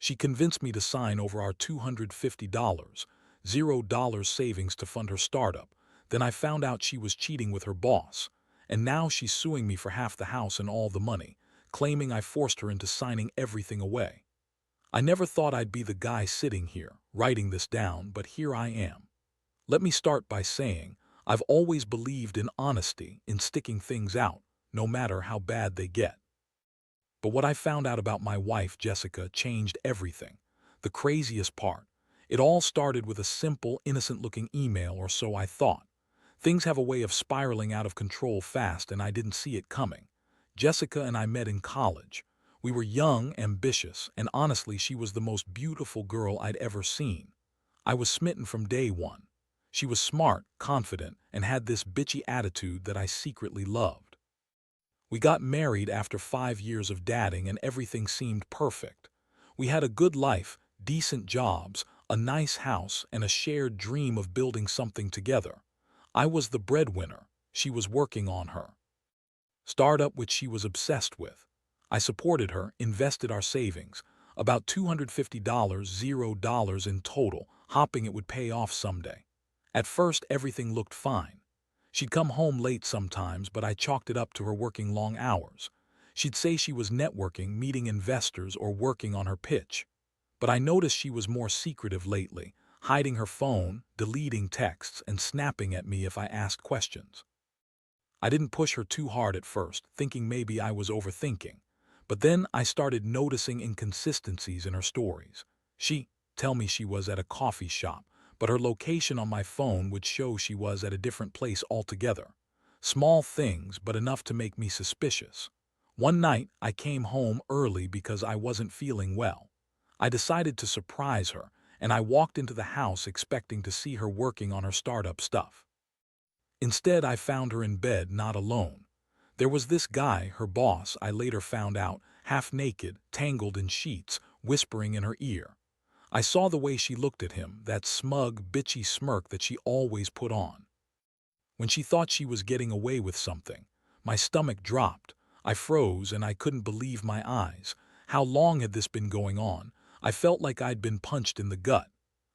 She convinced me to sign over our $250, $0 savings to fund her startup. Then I found out she was cheating with her boss, and now she's suing me for half the house and all the money, claiming I forced her into signing everything away. I never thought I'd be the guy sitting here, writing this down, but here I am. Let me start by saying, I've always believed in honesty, in sticking things out, no matter how bad they get. But what I found out about my wife, Jessica, changed everything. The craziest part, it all started with a simple, innocent-looking email, or so I thought. Things have a way of spiraling out of control fast, and I didn't see it coming. Jessica and I met in college. We were young, ambitious, and honestly, she was the most beautiful girl I'd ever seen. I was smitten from day one. She was smart, confident, and had this bitchy attitude that I secretly loved. We got married after 5 years of dating, and everything seemed perfect. We had a good life, decent jobs, a nice house, and a shared dream of building something together. I was the breadwinner. She was working on her startup, which she was obsessed with. I supported her, invested our savings, about $250, $0 in total, hoping it would pay off someday. At first, everything looked fine. She'd come home late sometimes, but I chalked it up to her working long hours. She'd say she was networking, meeting investors, or working on her pitch. But I noticed she was more secretive lately, hiding her phone, deleting texts, and snapping at me if I asked questions. I didn't push her too hard at first, thinking maybe I was overthinking. But then I started noticing inconsistencies in her stories. She'd tell me she was at a coffee shop, but her location on my phone would show she was at a different place altogether. Small things, but enough to make me suspicious. One night, I came home early because I wasn't feeling well. I decided to surprise her, and I walked into the house expecting to see her working on her startup stuff. Instead, I found her in bed, not alone. There was this guy, her boss, I later found out, half naked, tangled in sheets, whispering in her ear. I saw the way she looked at him, that smug, bitchy smirk that she always put on. When she thought she was getting away with something, my stomach dropped. I froze and I couldn't believe my eyes. How long had this been going on? I felt like I'd been punched in the gut.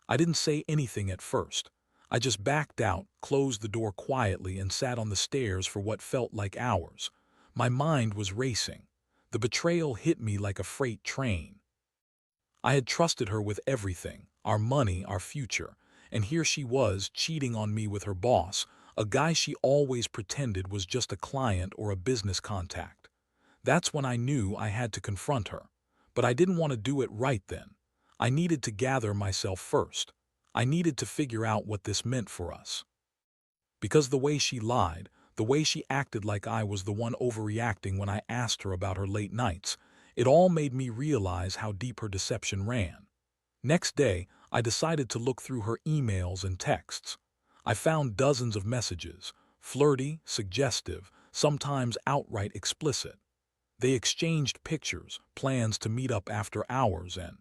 I didn't say anything at first. I just backed out, closed the door quietly, and sat on the stairs for what felt like hours. My mind was racing. The betrayal hit me like a freight train. I had trusted her with everything, our money, our future, and here she was cheating on me with her boss, a guy she always pretended was just a client or a business contact. That's when I knew I had to confront her. But I didn't want to do it right then. I needed to gather myself first. I needed to figure out what this meant for us. Because the way she lied, the way she acted like I was the one overreacting when I asked her about her late nights, it all made me realize how deep her deception ran. Next day, I decided to look through her emails and texts. I found dozens of messages, flirty, suggestive, sometimes outright explicit. They exchanged pictures, plans to meet up after hours, and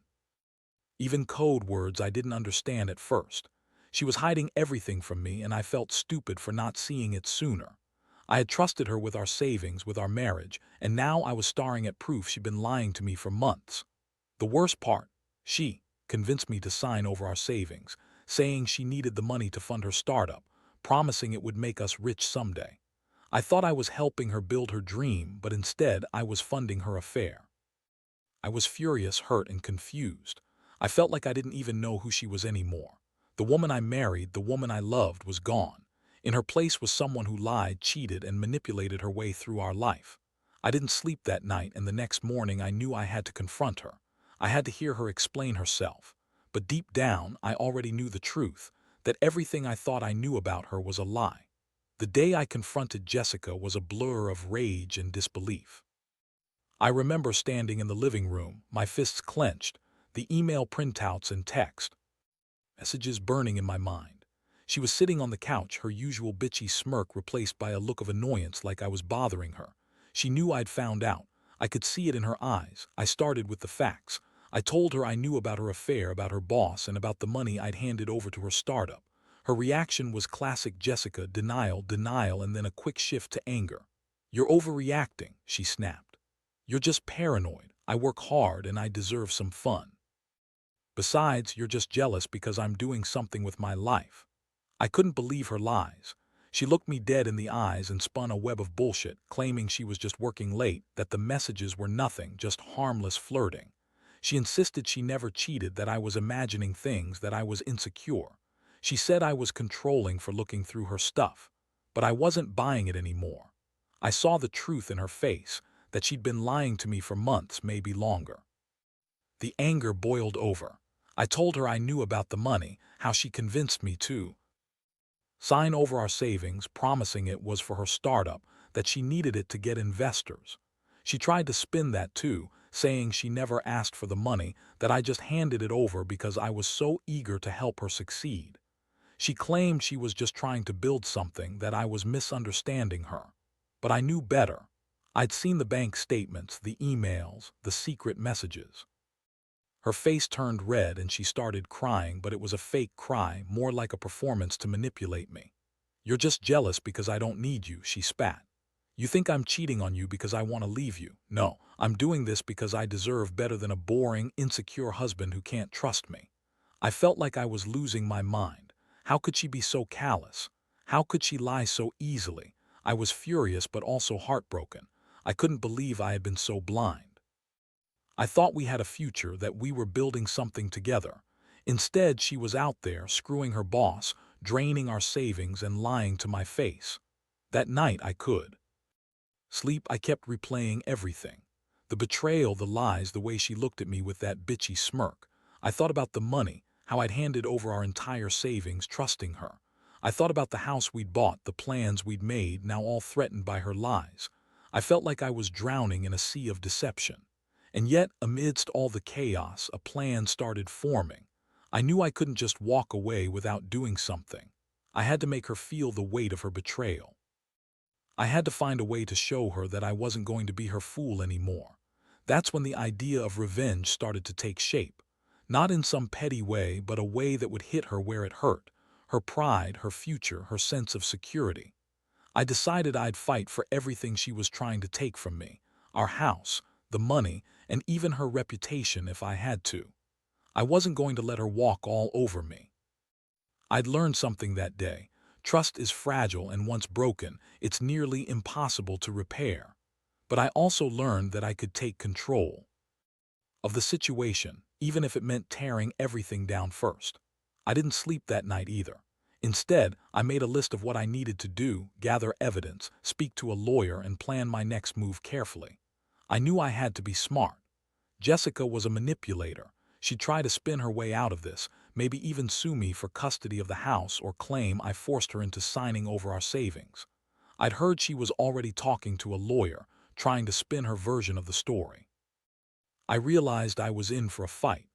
even code words I didn't understand at first. She was hiding everything from me, and I felt stupid for not seeing it sooner. I had trusted her with our savings, with our marriage, and now I was staring at proof she'd been lying to me for months. The worst part, she convinced me to sign over our savings, saying she needed the money to fund her startup, promising it would make us rich someday. I thought I was helping her build her dream, but instead I was funding her affair. I was furious, hurt, and confused. I felt like I didn't even know who she was anymore. The woman I married, the woman I loved, was gone. In her place was someone who lied, cheated, and manipulated her way through our life. I didn't sleep that night, and the next morning I knew I had to confront her. I had to hear her explain herself. But deep down, I already knew the truth, that everything I thought I knew about her was a lie. The day I confronted Jessica was a blur of rage and disbelief. I remember standing in the living room, my fists clenched, the email printouts and text messages burning in my mind. She was sitting on the couch, her usual bitchy smirk replaced by a look of annoyance, like I was bothering her. She knew I'd found out. I could see it in her eyes. I started with the facts. I told her I knew about her affair, about her boss, and about the money I'd handed over to her startup. Her reaction was classic Jessica: denial, denial, and then a quick shift to anger. "You're overreacting," she snapped. "You're just paranoid. I work hard and I deserve some fun." Besides, you're just jealous because I'm doing something with my life." I couldn't believe her lies. She looked me dead in the eyes and spun a web of bullshit, claiming she was just working late, that the messages were nothing, just harmless flirting. She insisted she never cheated, that I was imagining things, that I was insecure. She said I was controlling for looking through her stuff. But I wasn't buying it anymore. I saw the truth in her face, that she'd been lying to me for months, maybe longer. The anger boiled over. I told her I knew about the money, how she convinced me to sign over our savings, promising it was for her startup, that she needed it to get investors. She tried to spin that too, saying she never asked for the money, that I just handed it over because I was so eager to help her succeed. She claimed she was just trying to build something, that I was misunderstanding her. But I knew better. I'd seen the bank statements, the emails, the secret messages. Her face turned red and she started crying, but it was a fake cry, more like a performance to manipulate me. "You're just jealous because I don't need you," she spat. "You think I'm cheating on you because I want to leave you. No, I'm doing this because I deserve better than a boring, insecure husband who can't trust me." I felt like I was losing my mind. How could she be so callous? How could she lie so easily? I was furious but also heartbroken. I couldn't believe I had been so blind. I thought we had a future, that we were building something together. Instead, she was out there, screwing her boss, draining our savings, and lying to my face. That night I could sleep. I kept replaying everything. The betrayal, the lies, the way she looked at me with that bitchy smirk. I thought about the money, how I'd handed over our entire savings, trusting her. I thought about the house we'd bought, the plans we'd made, now all threatened by her lies. I felt like I was drowning in a sea of deception. And yet, amidst all the chaos, a plan started forming. I knew I couldn't just walk away without doing something. I had to make her feel the weight of her betrayal. I had to find a way to show her that I wasn't going to be her fool anymore. That's when the idea of revenge started to take shape. Not in some petty way, but a way that would hit her where it hurt. Her pride, her future, her sense of security. I decided I'd fight for everything she was trying to take from me. Our house, the money, and even her reputation if I had to. I wasn't going to let her walk all over me. I'd learned something that day. Trust is fragile, and once broken, it's nearly impossible to repair. But I also learned that I could take control of the situation, even if it meant tearing everything down first. I didn't sleep that night either. Instead, I made a list of what I needed to do: gather evidence, speak to a lawyer, and plan my next move carefully. I knew I had to be smart. Jessica was a manipulator. She'd try to spin her way out of this, maybe even sue me for custody of the house or claim I forced her into signing over our savings. I'd heard she was already talking to a lawyer, trying to spin her version of the story. I realized I was in for a fight.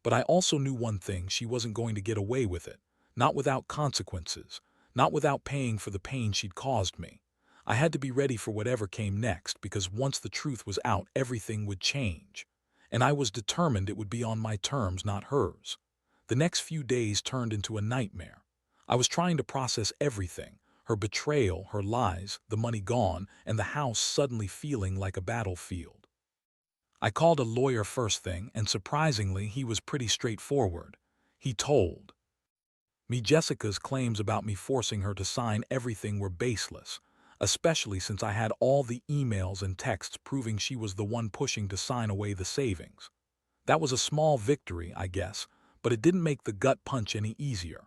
But I also knew one thing: she wasn't going to get away with it. Not without consequences. Not without paying for the pain she'd caused me. I had to be ready for whatever came next, because once the truth was out, everything would change. And I was determined it would be on my terms, not hers. The next few days turned into a nightmare. I was trying to process everything: her betrayal, her lies, the money gone, and the house suddenly feeling like a battlefield. I called a lawyer first thing, and surprisingly, he was pretty straightforward. He told me Jessica's claims about me forcing her to sign everything were baseless, especially since I had all the emails and texts proving she was the one pushing to sign away the savings. That was a small victory, I guess, but it didn't make the gut punch any easier.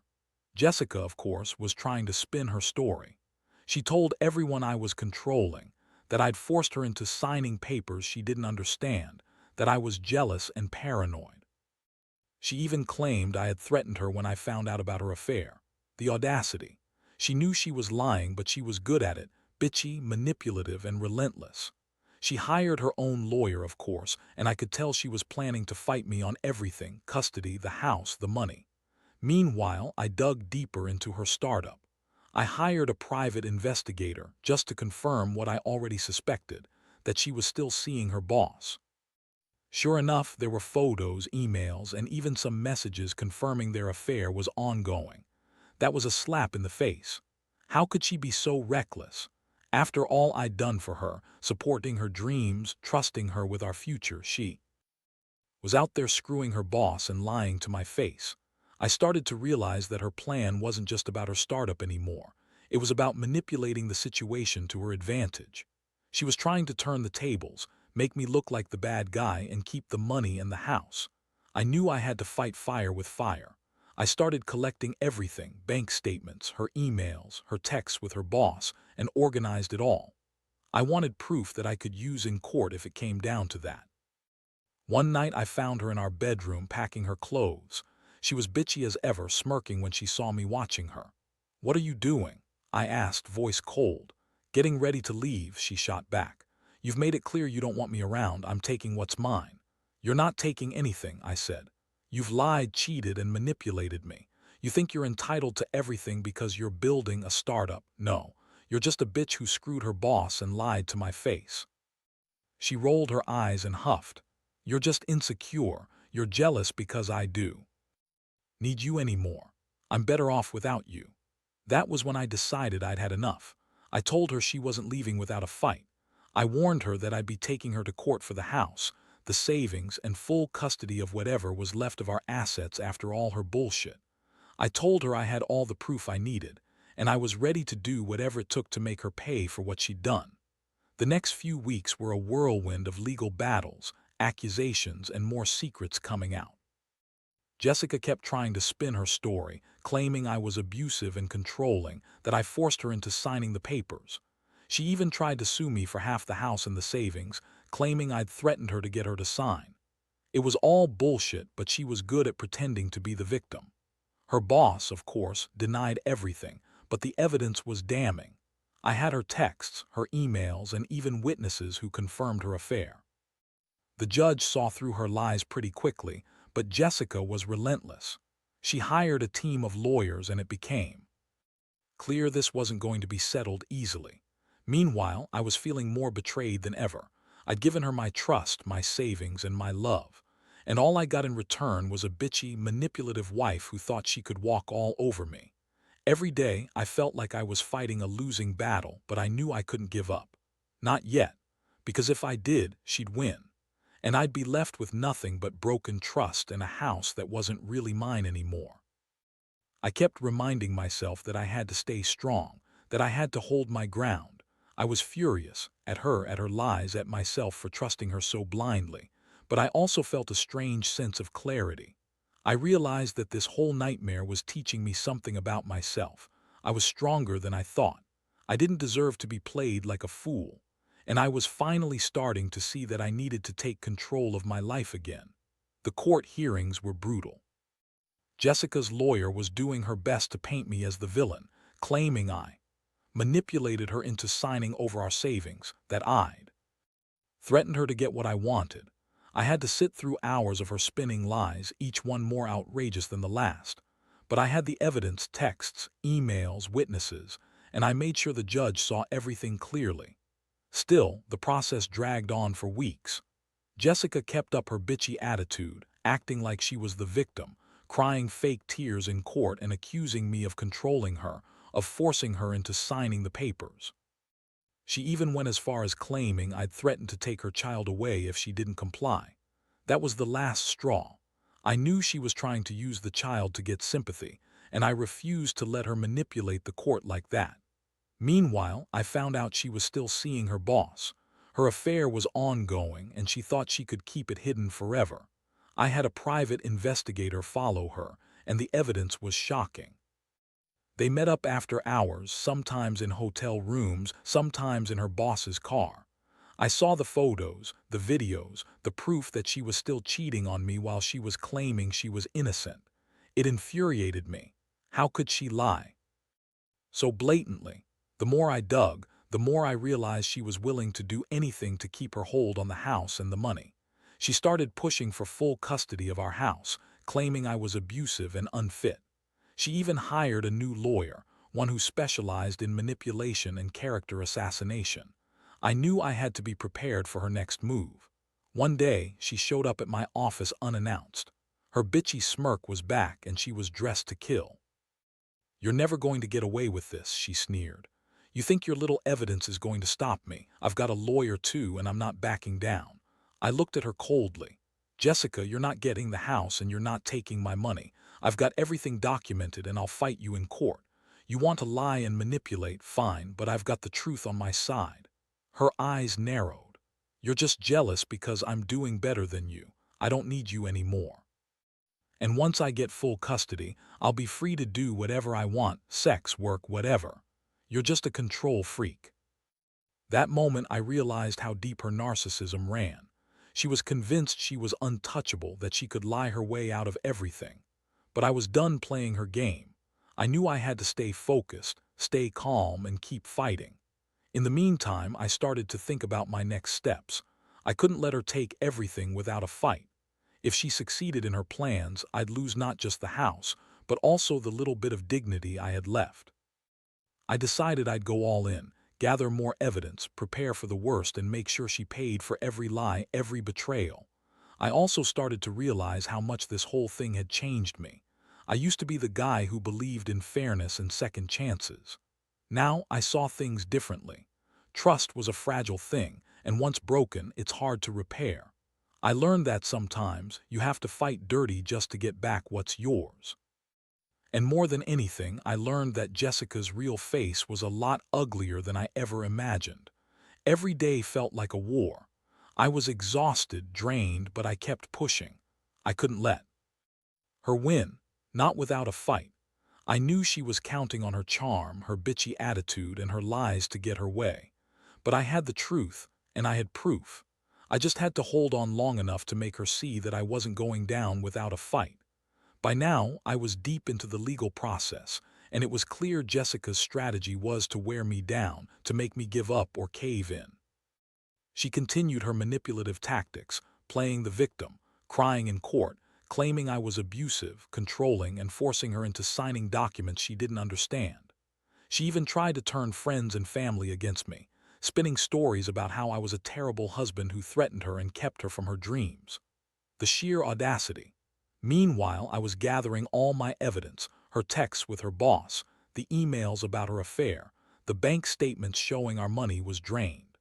Jessica, of course, was trying to spin her story. She told everyone I was controlling, that I'd forced her into signing papers she didn't understand, that I was jealous and paranoid. She even claimed I had threatened her when I found out about her affair. The audacity. She knew she was lying, but she was good at it: bitchy, manipulative, and relentless. She hired her own lawyer, of course, and I could tell she was planning to fight me on everything: custody, the house, the money. Meanwhile, I dug deeper into her startup. I hired a private investigator just to confirm what I already suspected: that she was still seeing her boss. Sure enough, there were photos, emails, and even some messages confirming their affair was ongoing. That was a slap in the face. How could she be so reckless? After all I'd done for her, supporting her dreams, trusting her with our future, she was out there screwing her boss and lying to my face. I started to realize that her plan wasn't just about her startup anymore. It was about manipulating the situation to her advantage. She was trying to turn the tables, make me look like the bad guy, and keep the money and the house. I knew I had to fight fire with fire. I started collecting everything, bank statements, her emails, her texts with her boss, and organized it all. I wanted proof that I could use in court if it came down to that. One night I found her in our bedroom packing her clothes. She was bitchy as ever, smirking when she saw me watching her. "What are you doing?" I asked, voice cold. "Getting ready to leave," she shot back. "You've made it clear you don't want me around. I'm taking what's mine." "You're not taking anything," I said. "You've lied, cheated, and manipulated me. You think you're entitled to everything because you're building a startup. No, you're just a bitch who screwed her boss and lied to my face." She rolled her eyes and huffed. "You're just insecure. You're jealous because I do. Need you anymore. I'm better off without you." That was when I decided I'd had enough. I told her she wasn't leaving without a fight. I warned her that I'd be taking her to court for the house, the savings, and full custody of whatever was left of our assets after all her bullshit. I told her I had all the proof I needed, and I was ready to do whatever it took to make her pay for what she'd done. The next few weeks were a whirlwind of legal battles, accusations, and more secrets coming out. Jessica kept trying to spin her story, claiming I was abusive and controlling, that I forced her into signing the papers. She even tried to sue me for half the house and the savings, claiming I'd threatened her to get her to sign. It was all bullshit, but she was good at pretending to be the victim. Her boss, of course, denied everything, but the evidence was damning. I had her texts, her emails, and even witnesses who confirmed her affair. The judge saw through her lies pretty quickly, but Jessica was relentless. She hired a team of lawyers, and it became clear this wasn't going to be settled easily. Meanwhile, I was feeling more betrayed than ever. I'd given her my trust, my savings, and my love, and all I got in return was a bitchy, manipulative wife who thought she could walk all over me. Every day, I felt like I was fighting a losing battle, but I knew I couldn't give up. Not yet, because if I did, she'd win. And I'd be left with nothing but broken trust and a house that wasn't really mine anymore. I kept reminding myself that I had to stay strong, that I had to hold my ground. I was furious, at her lies, at myself for trusting her so blindly, but I also felt a strange sense of clarity. I realized that this whole nightmare was teaching me something about myself. I was stronger than I thought. I didn't deserve to be played like a fool. And I was finally starting to see that I needed to take control of my life again. The court hearings were brutal. Jessica's lawyer was doing her best to paint me as the villain, claiming I manipulated her into signing over our savings, that I'd threatened her to get what I wanted. I had to sit through hours of her spinning lies, each one more outrageous than the last. But I had the evidence, texts, emails, witnesses, and I made sure the judge saw everything clearly. Still, the process dragged on for weeks. Jessica kept up her bitchy attitude, acting like she was the victim, crying fake tears in court and accusing me of controlling her, of forcing her into signing the papers. She even went as far as claiming I'd threatened to take her child away if she didn't comply. That was the last straw. I knew she was trying to use the child to get sympathy, and I refused to let her manipulate the court like that. Meanwhile, I found out she was still seeing her boss. Her affair was ongoing, and she thought she could keep it hidden forever. I had a private investigator follow her, and the evidence was shocking. They met up after hours, sometimes in hotel rooms, sometimes in her boss's car. I saw the photos, the videos, the proof that she was still cheating on me while she was claiming she was innocent. It infuriated me. How could she lie so blatantly? The more I dug, the more I realized she was willing to do anything to keep her hold on the house and the money. She started pushing for full custody of our house, claiming I was abusive and unfit. She even hired a new lawyer, one who specialized in manipulation and character assassination. I knew I had to be prepared for her next move. One day, she showed up at my office unannounced. Her bitchy smirk was back, and she was dressed to kill. "You're never going to get away with this," she sneered. "You think your little evidence is going to stop me? I've got a lawyer too, and I'm not backing down." I looked at her coldly. "Jessica, you're not getting the house and you're not taking my money. I've got everything documented and I'll fight you in court. You want to lie and manipulate, fine, but I've got the truth on my side." Her eyes narrowed. "You're just jealous because I'm doing better than you. I don't need you anymore. And once I get full custody, I'll be free to do whatever I want, sex, work, whatever. You're just a control freak." That moment I realized how deep her narcissism ran. She was convinced she was untouchable, that she could lie her way out of everything. But I was done playing her game. I knew I had to stay focused, stay calm, and keep fighting. In the meantime, I started to think about my next steps. I couldn't let her take everything without a fight. If she succeeded in her plans, I'd lose not just the house, but also the little bit of dignity I had left. I decided I'd go all in, gather more evidence, prepare for the worst, and make sure she paid for every lie, every betrayal. I also started to realize how much this whole thing had changed me. I used to be the guy who believed in fairness and second chances. Now I saw things differently. Trust was a fragile thing, and once broken, it's hard to repair. I learned that sometimes you have to fight dirty just to get back what's yours. And more than anything, I learned that Jessica's real face was a lot uglier than I ever imagined. Every day felt like a war. I was exhausted, drained, but I kept pushing. I couldn't let her win, not without a fight. I knew she was counting on her charm, her bitchy attitude, and her lies to get her way. But I had the truth, and I had proof. I just had to hold on long enough to make her see that I wasn't going down without a fight. By now, I was deep into the legal process, and it was clear Jessica's strategy was to wear me down, to make me give up or cave in. She continued her manipulative tactics, playing the victim, crying in court, claiming I was abusive, controlling, and forcing her into signing documents she didn't understand. She even tried to turn friends and family against me, spinning stories about how I was a terrible husband who threatened her and kept her from her dreams. The sheer audacity. Meanwhile, I was gathering all my evidence, her texts with her boss, the emails about her affair, the bank statements showing our money was drained.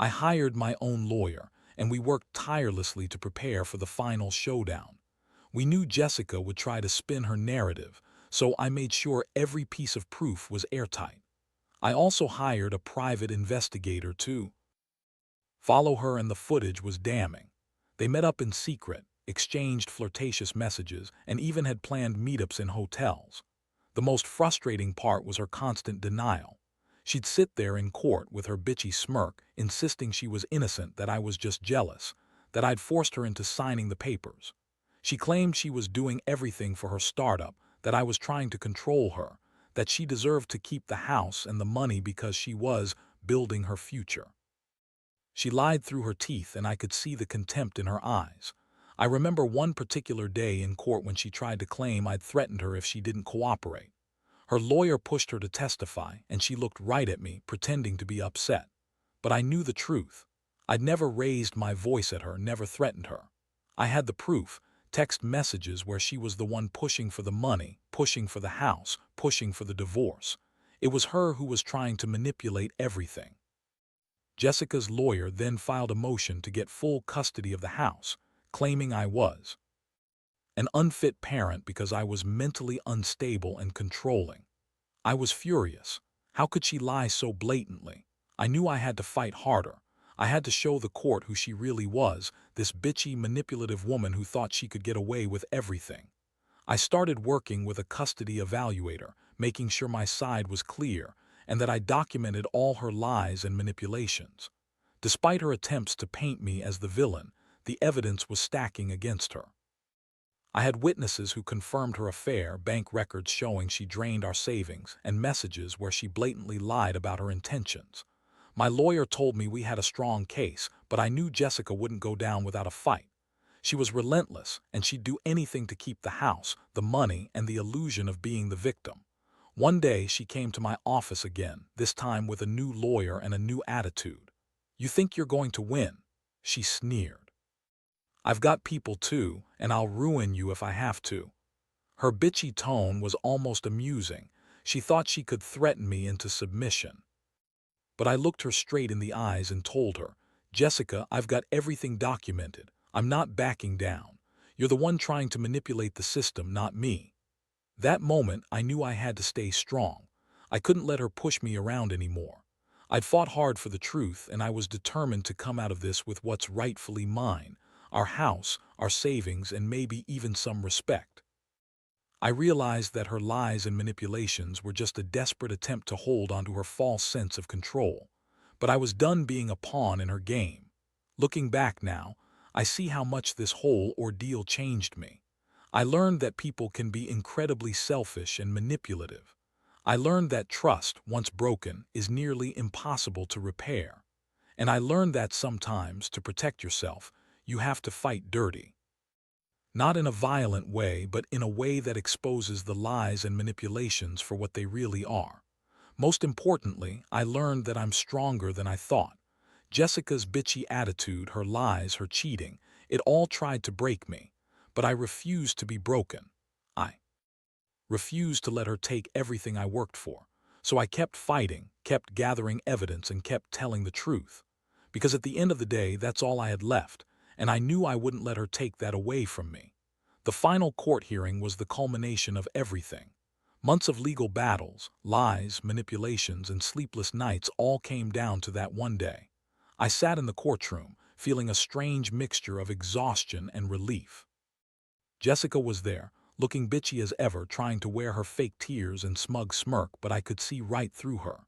I hired my own lawyer, and we worked tirelessly to prepare for the final showdown. We knew Jessica would try to spin her narrative, so I made sure every piece of proof was airtight. I also hired a private investigator to follow her, and the footage was damning. They met up in secret, exchanged flirtatious messages, and even had planned meetups in hotels. The most frustrating part was her constant denial. She'd sit there in court with her bitchy smirk, insisting she was innocent, that I was just jealous, that I'd forced her into signing the papers. She claimed she was doing everything for her startup, that I was trying to control her, that she deserved to keep the house and the money because she was building her future. She lied through her teeth, and I could see the contempt in her eyes. I remember one particular day in court when she tried to claim I'd threatened her if she didn't cooperate. Her lawyer pushed her to testify, and she looked right at me, pretending to be upset. But I knew the truth. I'd never raised my voice at her, never threatened her. I had the proof, text messages where she was the one pushing for the money, pushing for the house, pushing for the divorce. It was her who was trying to manipulate everything. Jessica's lawyer then filed a motion to get full custody of the house, claiming I was an unfit parent because I was mentally unstable and controlling. I was furious. How could she lie so blatantly? I knew I had to fight harder. I had to show the court who she really was, this bitchy, manipulative woman who thought she could get away with everything. I started working with a custody evaluator, making sure my side was clear and that I documented all her lies and manipulations. Despite her attempts to paint me as the villain, the evidence was stacking against her. I had witnesses who confirmed her affair, bank records showing she drained our savings, and messages where she blatantly lied about her intentions. My lawyer told me we had a strong case, but I knew Jessica wouldn't go down without a fight. She was relentless, and she'd do anything to keep the house, the money, and the illusion of being the victim. One day she came to my office again, this time with a new lawyer and a new attitude. "You think you're going to win?" she sneered. "I've got people too, and I'll ruin you if I have to." Her bitchy tone was almost amusing. She thought she could threaten me into submission. But I looked her straight in the eyes and told her, "Jessica, I've got everything documented. I'm not backing down. You're the one trying to manipulate the system, not me." That moment, I knew I had to stay strong. I couldn't let her push me around anymore. I'd fought hard for the truth, and I was determined to come out of this with what's rightfully mine: our house, our savings, and maybe even some respect. I realized that her lies and manipulations were just a desperate attempt to hold onto her false sense of control. But I was done being a pawn in her game. Looking back now, I see how much this whole ordeal changed me. I learned that people can be incredibly selfish and manipulative. I learned that trust, once broken, is nearly impossible to repair. And I learned that sometimes, to protect yourself, you have to fight dirty. Not in a violent way, but in a way that exposes the lies and manipulations for what they really are. Most importantly, I learned that I'm stronger than I thought. Jessica's bitchy attitude, her lies, her cheating, it all tried to break me. But I refused to be broken. I refused to let her take everything I worked for. So I kept fighting, kept gathering evidence, and kept telling the truth. Because at the end of the day, that's all I had left, and I knew I wouldn't let her take that away from me. The final court hearing was the culmination of everything. Months of legal battles, lies, manipulations, and sleepless nights all came down to that one day. I sat in the courtroom, feeling a strange mixture of exhaustion and relief. Jessica was there, looking bitchy as ever, trying to wear her fake tears and smug smirk, but I could see right through her.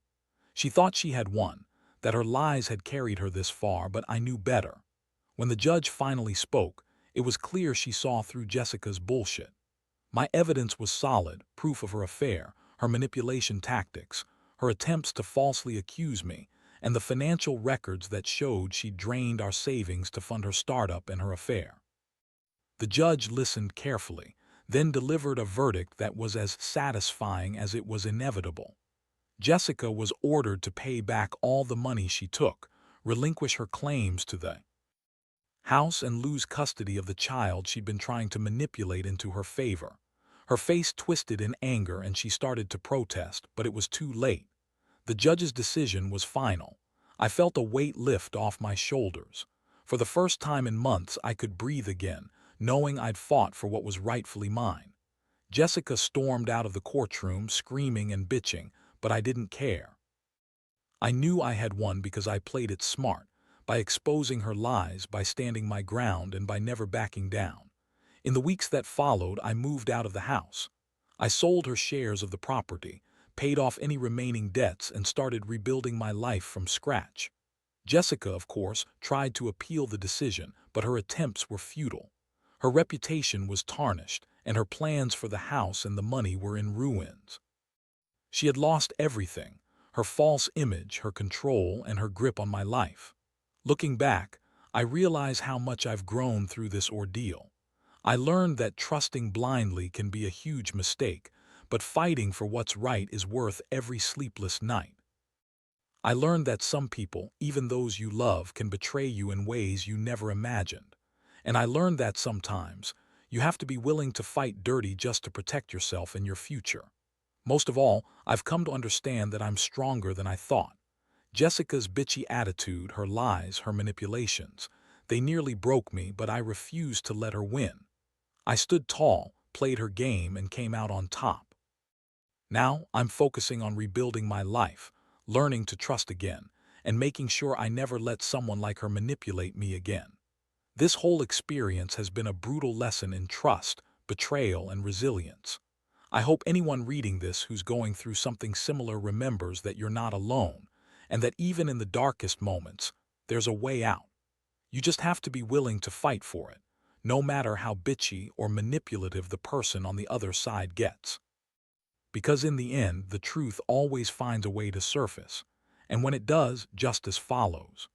She thought she had won, that her lies had carried her this far, but I knew better. When the judge finally spoke, it was clear she saw through Jessica's bullshit. My evidence was solid, proof of her affair, her manipulation tactics, her attempts to falsely accuse me, and the financial records that showed she'd drained our savings to fund her startup and her affair. The judge listened carefully, then delivered a verdict that was as satisfying as it was inevitable. Jessica was ordered to pay back all the money she took, relinquish her claims to the house, and lose custody of the child she'd been trying to manipulate into her favor. Her face twisted in anger and she started to protest, but it was too late. The judge's decision was final. I felt a weight lift off my shoulders. For the first time in months, I could breathe again, knowing I'd fought for what was rightfully mine. Jessica stormed out of the courtroom, screaming and bitching, but I didn't care. I knew I had won because I played it smart, by exposing her lies, by standing my ground, and by never backing down. In the weeks that followed, I moved out of the house. I sold her shares of the property, paid off any remaining debts, and started rebuilding my life from scratch. Jessica, of course, tried to appeal the decision, but her attempts were futile. Her reputation was tarnished, and her plans for the house and the money were in ruins. She had lost everything: her false image, her control, and her grip on my life. Looking back, I realize how much I've grown through this ordeal. I learned that trusting blindly can be a huge mistake, but fighting for what's right is worth every sleepless night. I learned that some people, even those you love, can betray you in ways you never imagined. And I learned that sometimes you have to be willing to fight dirty just to protect yourself and your future. Most of all, I've come to understand that I'm stronger than I thought. Jessica's bitchy attitude, her lies, her manipulations, they nearly broke me, but I refused to let her win. I stood tall, played her game, and came out on top. Now I'm focusing on rebuilding my life, learning to trust again, and making sure I never let someone like her manipulate me again. This whole experience has been a brutal lesson in trust, betrayal, and resilience. I hope anyone reading this who's going through something similar remembers that you're not alone, and that even in the darkest moments, there's a way out. You just have to be willing to fight for it, no matter how bitchy or manipulative the person on the other side gets. Because in the end, the truth always finds a way to surface, and when it does, justice follows.